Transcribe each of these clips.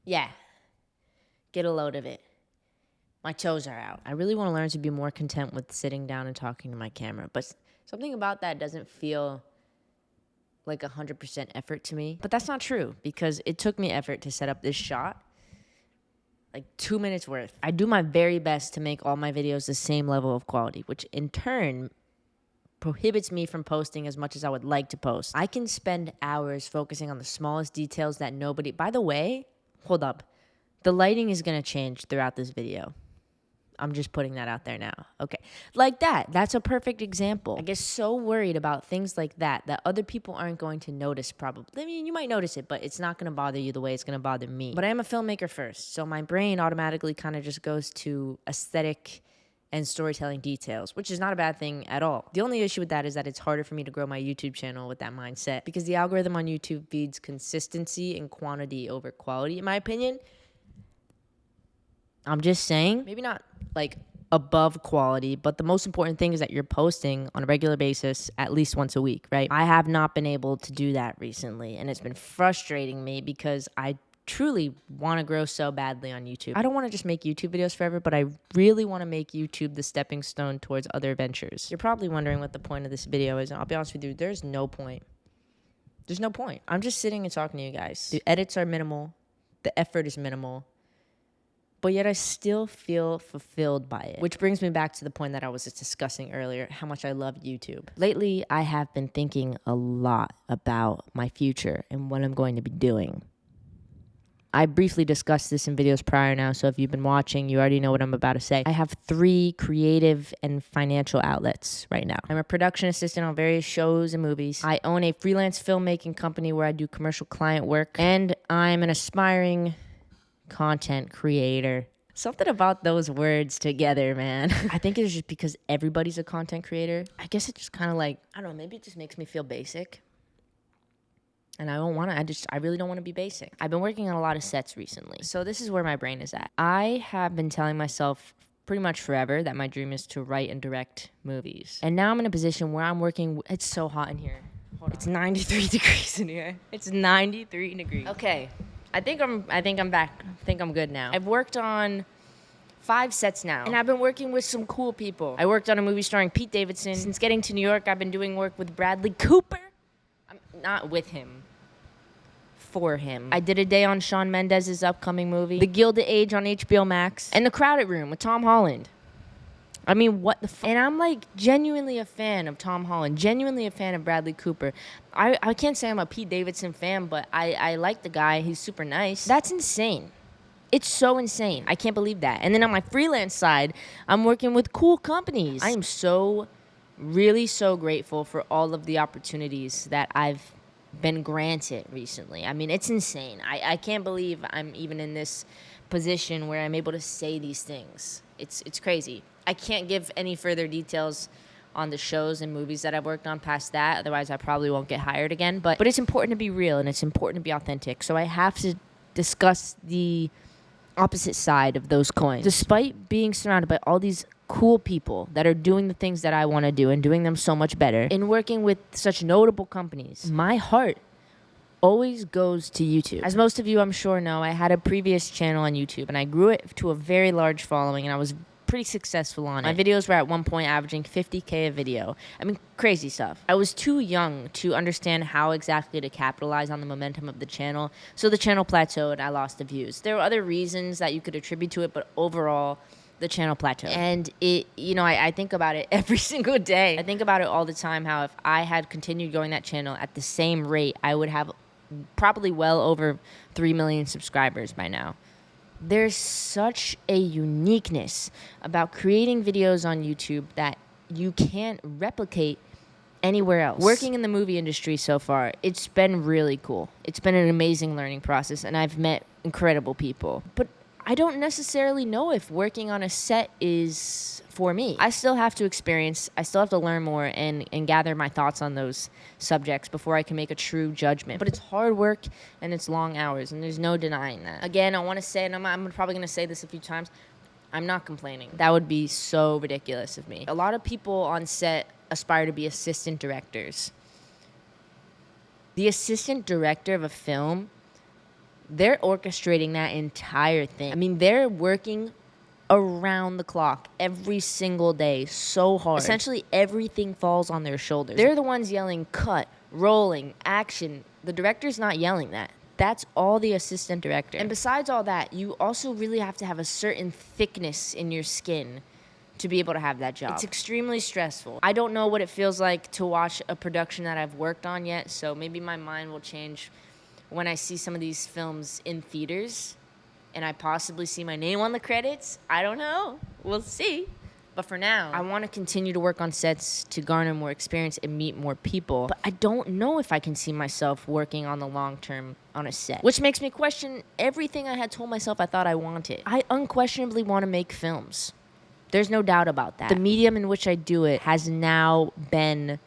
Yeah, get a load of it. My toes are out. I really want to learn to be more content with sitting down and talking to my camera, but something about that doesn't feel like 100% effort to me. But that's not true, because it took me effort to set up this shot. Like 2 minutes worth. I do my very best to make all my videos the same level of quality, which in turn prohibits me from posting as much as I would like to post. I can spend hours focusing on the smallest details that nobody... By the way, hold up. The lighting is going to change throughout this video. I'm just putting that out there now. Okay. Like that. That's a perfect example. I get so worried about things like that other people aren't going to notice probably. I mean, you might notice it, but it's not going to bother you the way it's going to bother me. But I am a filmmaker first, so my brain automatically kind of just goes to aesthetic and storytelling details, which is not a bad thing at all. The only issue with that is that it's harder for me to grow my YouTube channel with that mindset, because the algorithm on YouTube feeds consistency and quantity over quality, in my opinion. I'm just saying, maybe not like above quality, but the most important thing is that you're posting on a regular basis at least once a week, right? I have not been able to do that recently, and it's been frustrating me because I truly want to grow so badly on YouTube. I don't want to just make YouTube videos forever, but I really want to make YouTube the stepping stone towards other ventures. You're probably wondering what the point of this video is, and I'll be honest with you, there's no point. There's no point. I'm just sitting and talking to you guys. The edits are minimal. The effort is minimal. But yet I still feel fulfilled by it. Which brings me back to the point that I was just discussing earlier, how much I love YouTube. Lately, I have been thinking a lot about my future and what I'm going to be doing. I briefly discussed this in videos prior now, so if you've been watching, you already know what I'm about to say. I have 3 creative and financial outlets right now. I'm a production assistant on various shows and movies. I own a freelance filmmaking company where I do commercial client work. And I'm an aspiring content creator. Something about those words together, man. I think it's just because everybody's a content creator. I guess it just kind of like, I don't know, maybe it just makes me feel basic. And I don't want to, I really don't want to be basic. I've been working on a lot of sets recently. So this is where my brain is at. I have been telling myself pretty much forever that my dream is to write and direct movies. And now I'm in a position where I'm working, it's so hot in here. It's 93 degrees in here. It's 93 degrees. Okay. I think I'm back. I think I'm good now. I've worked on 5 sets now, and I've been working with some cool people. I worked on a movie starring Pete Davidson. Since getting to New York, I've been doing work with Bradley Cooper. I'm not with him. For him. I did a day on Shawn Mendes' upcoming movie, The Gilded Age on HBO Max, and The Crowded Room with Tom Holland. I mean, what the And I'm like genuinely a fan of Tom Holland, genuinely a fan of Bradley Cooper. I can't say I'm a Pete Davidson fan, but I like the guy. He's super nice. That's insane. It's so insane. I can't believe that. And then on my freelance side, I'm working with cool companies. I am really so grateful for all of the opportunities that I've been granted recently. I mean, it's insane. I can't believe I'm even in this position where I'm able to say these things. It's crazy. I can't give any further details on the shows and movies that I've worked on past that. Otherwise, I probably won't get hired again. But it's important to be real, and it's important to be authentic. So I have to discuss the opposite side of those coins. Despite being surrounded by all these cool people that are doing the things that I want to do and doing them so much better, and working with such notable companies, my heart always goes to YouTube. As most of you, I'm sure, know, I had a previous channel on YouTube, and I grew it to a very large following, and I was pretty successful on it. My videos were at one point averaging 50K a video. I mean, crazy stuff. I was too young to understand how exactly to capitalize on the momentum of the channel, so the channel plateaued. I lost the views. There were other reasons that you could attribute to it, but overall, the channel plateaued. And I think about it every single day. I think about it all the time, how if I had continued growing that channel at the same rate, I would have probably well over 3 million subscribers by now. There's such a uniqueness about creating videos on YouTube that you can't replicate anywhere else. Working in the movie industry so far, it's been really cool. It's been an amazing learning process, and I've met incredible people. But I don't necessarily know if working on a set is for me. I still have to experience, I still have to learn more and gather my thoughts on those subjects before I can make a true judgment. But it's hard work and it's long hours, and there's no denying that. Again, I want to say, and I'm probably going to say this a few times, I'm not complaining. That would be so ridiculous of me. A lot of people on set aspire to be assistant directors. The assistant director of a film They're orchestrating that entire thing. I mean, they're working around the clock every single day so hard. Essentially, everything falls on their shoulders. They're the ones yelling cut, rolling, action. The director's not yelling that. That's all the assistant director. And besides all that, you also really have to have a certain thickness in your skin to be able to have that job. It's extremely stressful. I don't know what it feels like to watch a production that I've worked on yet, so maybe my mind will change when I see some of these films in theaters and I possibly see my name on the credits. I don't know. We'll see. But for now, I want to continue to work on sets to garner more experience and meet more people. But I don't know if I can see myself working on the long term on a set, which makes me question everything I had told myself I thought I wanted. I unquestionably want to make films. There's no doubt about that. The medium in which I do it has now been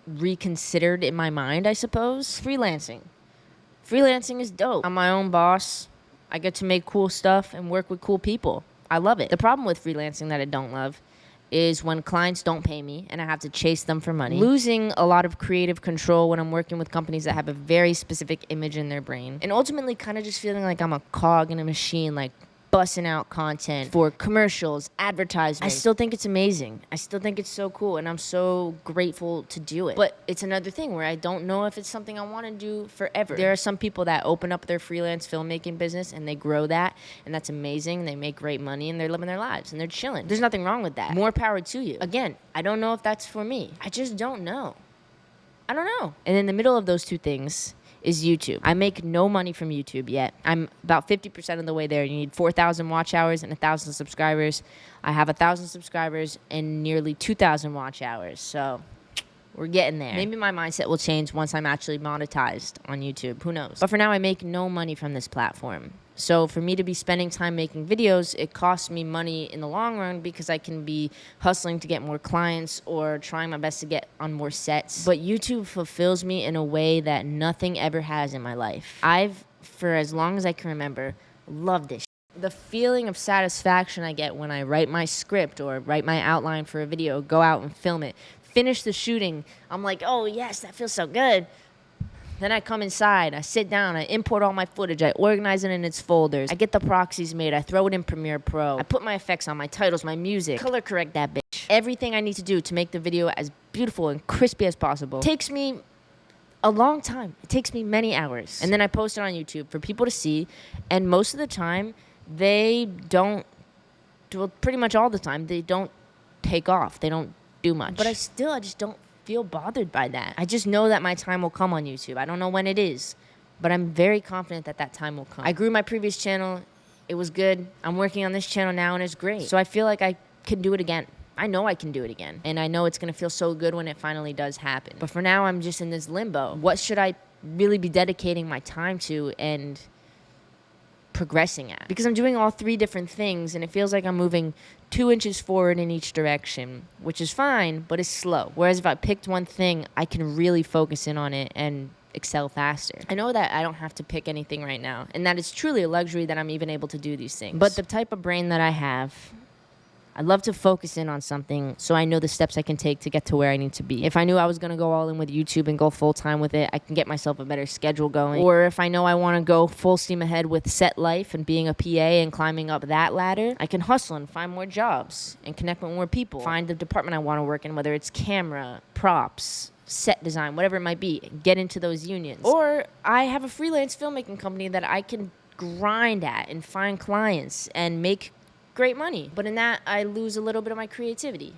reconsidered in my mind, I suppose. Freelancing. Freelancing is dope. I'm my own boss. I get to make cool stuff and work with cool people. I love it. The problem with freelancing that I don't love is when clients don't pay me and I have to chase them for money. Losing a lot of creative control when I'm working with companies that have a very specific image in their brain. And ultimately kind of just feeling like I'm a cog in a machine, like bussing out content for commercials, advertisements. I still think it's amazing. I still think it's so cool, and I'm so grateful to do it. But it's another thing where I don't know if it's something I want to do forever. There are some people that open up their freelance filmmaking business and they grow that, and that's amazing. They make great money and they're living their lives and they're chilling. There's nothing wrong with that. More power to you. Again, I don't know if that's for me. I just don't know. I don't know. And in the middle of those two things is YouTube. I make no money from YouTube yet. I'm about 50% of the way there. You need 4,000 watch hours and 1,000 subscribers. I have 1,000 subscribers and nearly 2,000 watch hours. So we're getting there. Maybe my mindset will change once I'm actually monetized on YouTube. Who knows? But for now, I make no money from this platform. So for me to be spending time making videos, it costs me money in the long run because I can be hustling to get more clients or trying my best to get on more sets. But YouTube fulfills me in a way that nothing ever has in my life. I've, for as long as I can remember, loved this. The feeling of satisfaction I get when I write my script or write my outline for a video, go out and film it, finish the shooting, I'm like, oh yes, that feels so good. Then I come inside, I sit down, I import all my footage, I organize it in its folders, I get the proxies made, I throw it in Premiere Pro, I put my effects on, my titles, my music, color correct that bitch. Everything I need to do to make the video as beautiful and crispy as possible. It takes me a long time. It takes me many hours. And then I post it on YouTube for people to see, and most of the time, they don't, well, pretty much all the time, they don't take off. They don't do much. But I just don't feel bothered by that. I just know that my time will come on YouTube. I don't know when it is, but I'm very confident that that time will come. I grew my previous channel. It was good. I'm working on this channel now, and it's great. So I feel like I can do it again. I know I can do it again, and I know it's going to feel so good when it finally does happen. But for now, I'm just in this limbo. What should I really be dedicating my time to and progressing at? Because I'm doing all three different things, and it feels like I'm moving 2 inches forward in each direction, which is fine, but it's slow. Whereas if I picked one thing, I can really focus in on it and excel faster. I know that I don't have to pick anything right now, and that it's truly a luxury that I'm even able to do these things. But the type of brain that I have, I love to focus in on something so I know the steps I can take to get to where I need to be. If I knew I was going to go all in with YouTube and go full time with it, I can get myself a better schedule going. Or if I know I want to go full steam ahead with set life and being a PA and climbing up that ladder, I can hustle and find more jobs and connect with more people. Find the department I want to work in, whether it's camera, props, set design, whatever it might be. Get into those unions. Or I have a freelance filmmaking company that I can grind at and find clients and make great money. But in that, I lose a little bit of my creativity.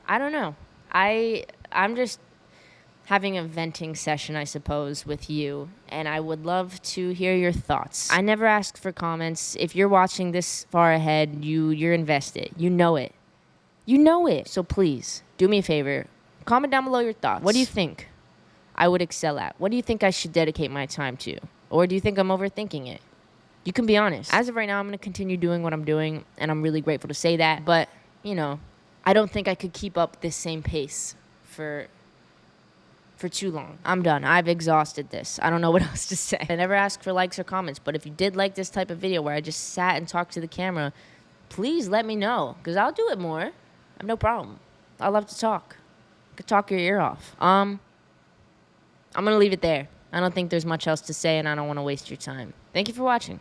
I don't know. I'm just having a venting session, I suppose, with you, and I would love to hear your thoughts. I never ask for comments. If you're watching this far ahead, you're invested. You know it. You know it. So please, do me a favor. Comment down below your thoughts. What do you think I would excel at? What do you think I should dedicate my time to? Or do you think I'm overthinking it? You can be honest. As of right now, I'm going to continue doing what I'm doing, and I'm really grateful to say that. But, you know, I don't think I could keep up this same pace for too long. I'm done. I've exhausted this. I don't know what else to say. I never ask for likes or comments, but if you did like this type of video where I just sat and talked to the camera, please let me know, because I'll do it more. I have no problem. I love to talk. I could talk your ear off. I'm going to leave it there. I don't think there's much else to say, and I don't want to waste your time. Thank you for watching.